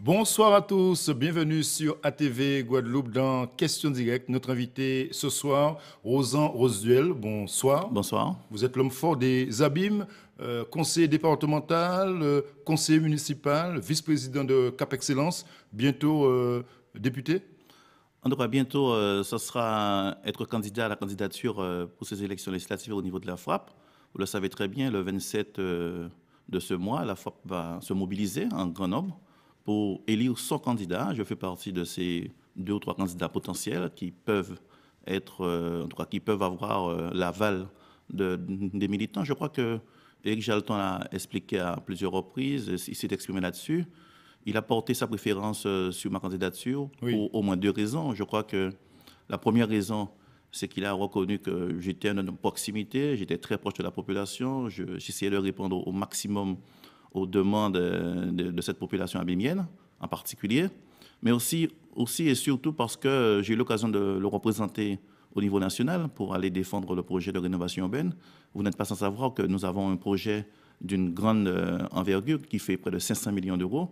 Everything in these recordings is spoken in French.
Bonsoir à tous, bienvenue sur ATV Guadeloupe dans Question Directe. Notre invité ce soir, Rosan Rosuel, bonsoir. Bonsoir. Vous êtes l'homme fort des abîmes, conseiller départemental, conseiller municipal, vice-président de Cap Excellence, bientôt député. En tout cas, bientôt, ce sera être candidat à la candidature pour ces élections législatives au niveau de la FRAP. Vous le savez très bien, le 27 de ce mois, la FRAP va se mobiliser en grand nombre pour élire son candidat. Je fais partie de ces 2 ou 3 candidats potentiels qui peuvent être, en tout cas, qui peuvent avoir l'aval des militants. Je crois que Éric Jalton a expliqué à plusieurs reprises, il s'est exprimé là-dessus. Il a porté sa préférence sur ma candidature pour au moins 2 raisons. Je crois que la première raison, c'est qu'il a reconnu que j'étais un homme de proximité, j'étais très proche de la population, j'essayais de répondre au maximum aux demandes de cette population abémienne en particulier, mais aussi et surtout parce que j'ai eu l'occasion de le représenter au niveau national pour aller défendre le projet de rénovation urbaine. Vous n'êtes pas sans savoir que nous avons un projet d'une grande envergure qui fait près de 500 millions d'euros.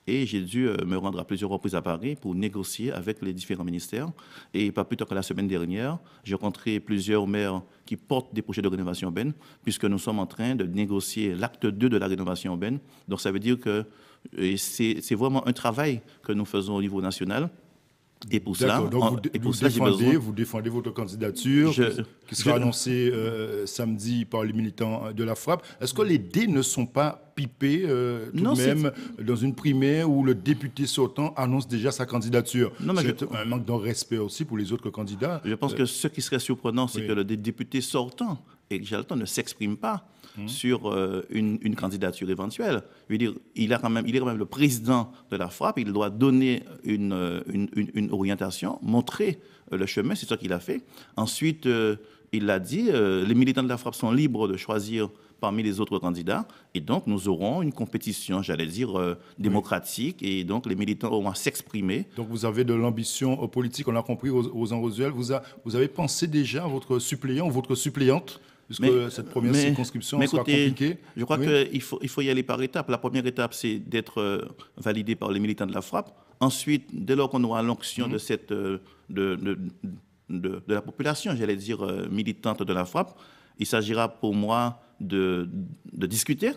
Et j'ai dû me rendre à plusieurs reprises à Paris pour négocier avec les différents ministères. Et pas plus tard que la semaine dernière, j'ai rencontré plusieurs maires qui portent des projets de rénovation urbaine, puisque nous sommes en train de négocier l'acte 2 de la rénovation urbaine. Donc ça veut dire que c'est vraiment un travail que nous faisons au niveau national. Et pour cela, vous défendez votre candidature qui sera annoncée samedi par les militants de la FRAP. Est-ce que les dés ne sont pas pipés tout de même dans une primaire où le député sortant annonce déjà sa candidature? C'est un manque de respect aussi pour les autres candidats. Je pense que ce qui serait surprenant, c'est que le député sortant, Éric Jalton, ne s'exprime pas sur une candidature éventuelle. Je veux dire, il est quand même le président de la FRAP, il doit donner une orientation, montrer le chemin, c'est ça qu'il a fait. Ensuite, il l'a dit, les militants de la FRAP sont libres de choisir parmi les autres candidats, et donc nous aurons une compétition, j'allais dire, démocratique, et donc les militants auront à s'exprimer. Donc vous avez de l'ambition politique, on l'a compris, Rosan Rosuel. Vous avez pensé déjà à votre suppléant ou votre suppléante? Puisque cette première circonscription sera compliquée. Je crois qu'il faut y aller par étapes. La première étape, c'est d'être validé par les militants de la FRAP. Ensuite, dès lors qu'on aura l'onction de la population, j'allais dire militante de la FRAP, il s'agira pour moi de discuter,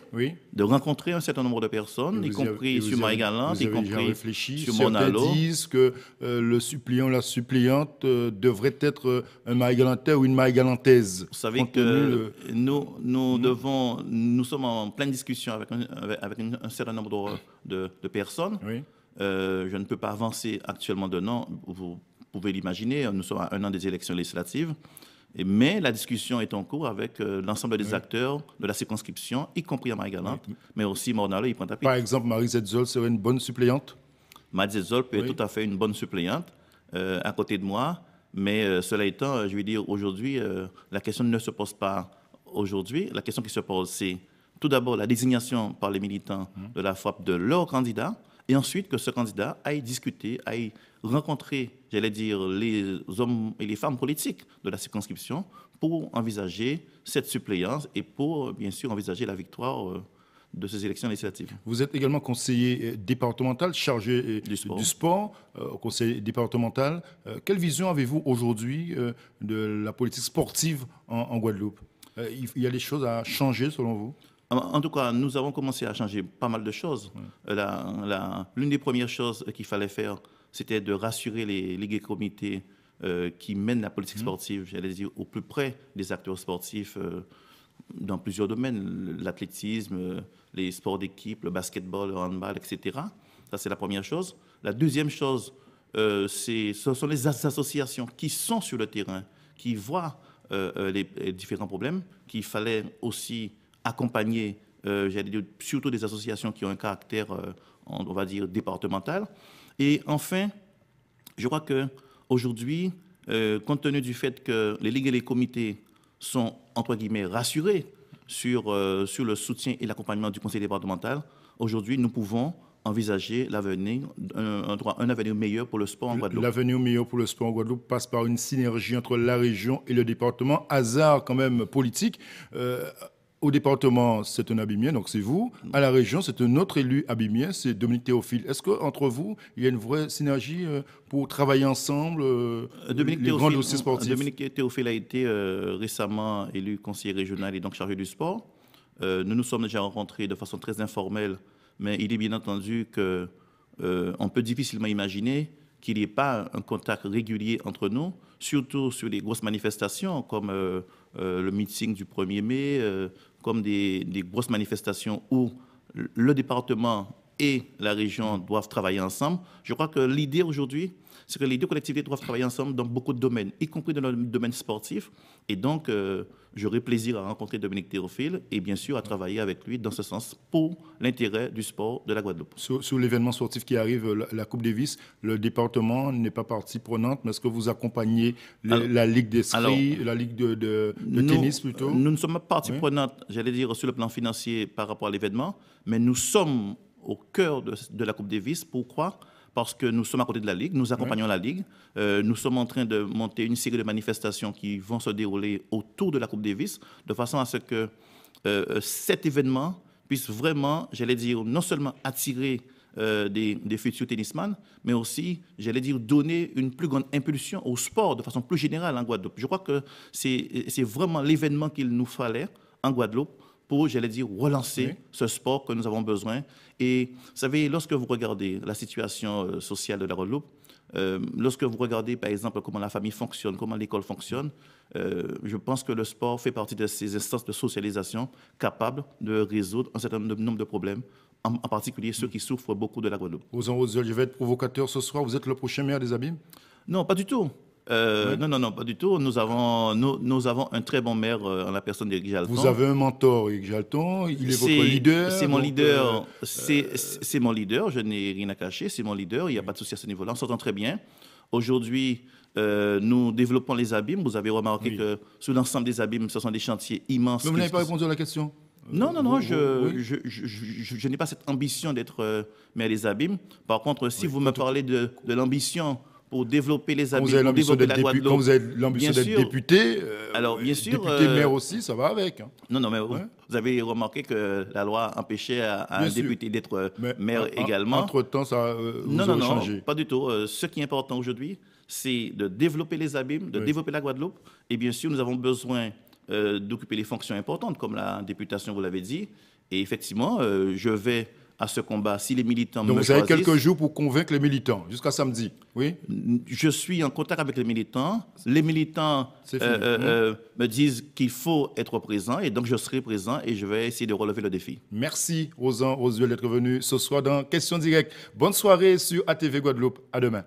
de rencontrer un certain nombre de personnes, y compris sur Marie-Galante, y compris sur Monalo. Certains disent que le suppléant, la suppléante devrait être un Marie-Galantais ou une Marie-Galantaise. Vous savez que nous sommes en pleine discussion avec un certain nombre de personnes. Je ne peux pas avancer actuellement de nom, vous pouvez l'imaginer, nous sommes à 1 an des élections législatives. Mais la discussion est en cours avec l'ensemble des acteurs de la circonscription, y compris à Marie-Galante, mais aussi Mornalo et Pointe-à-Pitre. Par exemple, Marie Zetzol serait une bonne suppléante? Marie Zetzol peut être tout à fait une bonne suppléante à côté de moi, mais cela étant, je veux dire, aujourd'hui, la question ne se pose pas aujourd'hui. La question qui se pose, c'est tout d'abord la désignation par les militants de la FRAP de leur candidat, et ensuite que ce candidat aille discuter, aille rencontrer, j'allais dire, les hommes et les femmes politiques de la circonscription pour envisager cette suppléance et pour, bien sûr, envisager la victoire de ces élections législatives. Vous êtes également conseiller départemental chargé du sport, conseiller départemental. Quelle vision avez-vous aujourd'hui de la politique sportive en Guadeloupe? Il y a des choses à changer selon vous? En tout cas, nous avons commencé à changer pas mal de choses. L'une des premières choses qu'il fallait faire, c'était de rassurer les ligues et comités qui mènent la politique sportive, j'allais dire, au plus près des acteurs sportifs dans plusieurs domaines, l'athlétisme, les sports d'équipe, le basketball, le handball, etc. Ça, c'est la première chose. La deuxième chose, ce sont les associations qui sont sur le terrain, qui voient les différents problèmes, qu'il fallait aussi accompagner, j'allais dire, surtout des associations qui ont un caractère, on va dire, départemental. Et enfin, je crois qu'aujourd'hui, compte tenu du fait que les ligues et les comités sont, entre guillemets, rassurés sur le soutien et l'accompagnement du conseil départemental, aujourd'hui, nous pouvons envisager l'avenir, un avenir meilleur pour le sport en Guadeloupe. L'avenir meilleur pour le sport en Guadeloupe passe par une synergie entre la région et le département. Hasard quand même politique. Au département, c'est un abimien, donc c'est vous. À la région, c'est un autre élu abimien, c'est Dominique Théophile. Est-ce qu'entre vous, il y a une vraie synergie pour travailler ensemble les grands dossiers sportifs? Dominique Théophile a été récemment élu conseiller régional et donc chargé du sport. Nous nous sommes déjà rencontrés de façon très informelle, mais il est bien entendu qu'on peut difficilement imaginer qu'il n'y ait pas un contact régulier entre nous, surtout sur les grosses manifestations comme le meeting du 1er mai, comme des grosses manifestations où le département et la région doivent travailler ensemble. Je crois que l'idée aujourd'hui, c'est que les deux collectivités doivent travailler ensemble dans beaucoup de domaines, y compris dans le domaine sportif. Et donc, j'aurai plaisir à rencontrer Dominique Théophile et bien sûr à travailler avec lui dans ce sens pour l'intérêt du sport de la Guadeloupe. Sur l'événement sportif qui arrive, la Coupe Davis, le département n'est pas partie prenante, mais est-ce que vous accompagnez la Ligue d'Escrits, la Ligue de tennis plutôt? Nous ne sommes pas partie prenante, j'allais dire, sur le plan financier par rapport à l'événement, mais nous sommes au cœur de la Coupe Davis. Pourquoi? Parce que nous sommes à côté de la Ligue, nous accompagnons la Ligue. Nous sommes en train de monter une série de manifestations qui vont se dérouler autour de la Coupe Davis, de façon à ce que cet événement puisse vraiment, j'allais dire, non seulement attirer des futurs tennisman, mais aussi, j'allais dire, donner une plus grande impulsion au sport de façon plus générale en Guadeloupe. Je crois que c'est vraiment l'événement qu'il nous fallait en Guadeloupe pour, j'allais dire, relancer ce sport que nous avons besoin. Et vous savez, lorsque vous regardez la situation sociale de la Guadeloupe, lorsque vous regardez, par exemple, comment la famille fonctionne, comment l'école fonctionne, je pense que le sport fait partie de ces instances de socialisation capables de résoudre un certain nombre de problèmes, en particulier ceux qui souffrent beaucoup de la Guadeloupe. Ozan Rozuel, je vais être provocateur ce soir. Vous êtes le prochain maire des Abîmes? Non, pas du tout. Non, pas du tout. Nous avons un très bon maire en la personne d'Éric Jalton. Vous avez un mentor, Éric Jalton. Il est votre leader. C'est mon leader. C'est mon leader. Je n'ai rien à cacher. C'est mon leader. Il n'y a pas de souci à ce niveau-là. On s'entend très bien. Aujourd'hui, nous développons les abîmes. Vous avez remarqué que sur l'ensemble des abîmes, ce sont des chantiers immenses. Mais vous n'avez pas répondu à la question. Non, je n'ai pas cette ambition d'être maire des abîmes. Par contre, si vous me parlez de l'ambition pour développer les abîmes, pour développer la Guadeloupe. Quand vous avez l'ambition d'être député, alors bien sûr, député maire aussi, ça va avec. Hein. Non, mais vous avez remarqué que la loi empêchait à un député d'être maire également. Entre-temps, ça vous a changé. Non, pas du tout. Ce qui est important aujourd'hui, c'est de développer les abîmes, de développer la Guadeloupe. Et bien sûr, nous avons besoin d'occuper les fonctions importantes, comme la députation, vous l'avez dit. Et effectivement, je vais à ce combat si les militants me choisissent. Donc vous avez quelques jours pour convaincre les militants, jusqu'à samedi, oui? Je suis en contact avec les militants. Les militants me disent qu'il faut être présent et donc je serai présent et je vais essayer de relever le défi. Merci Ozan Rozuel d'être venu ce soir dans Question Directe. Bonne soirée sur ATV Guadeloupe. À demain.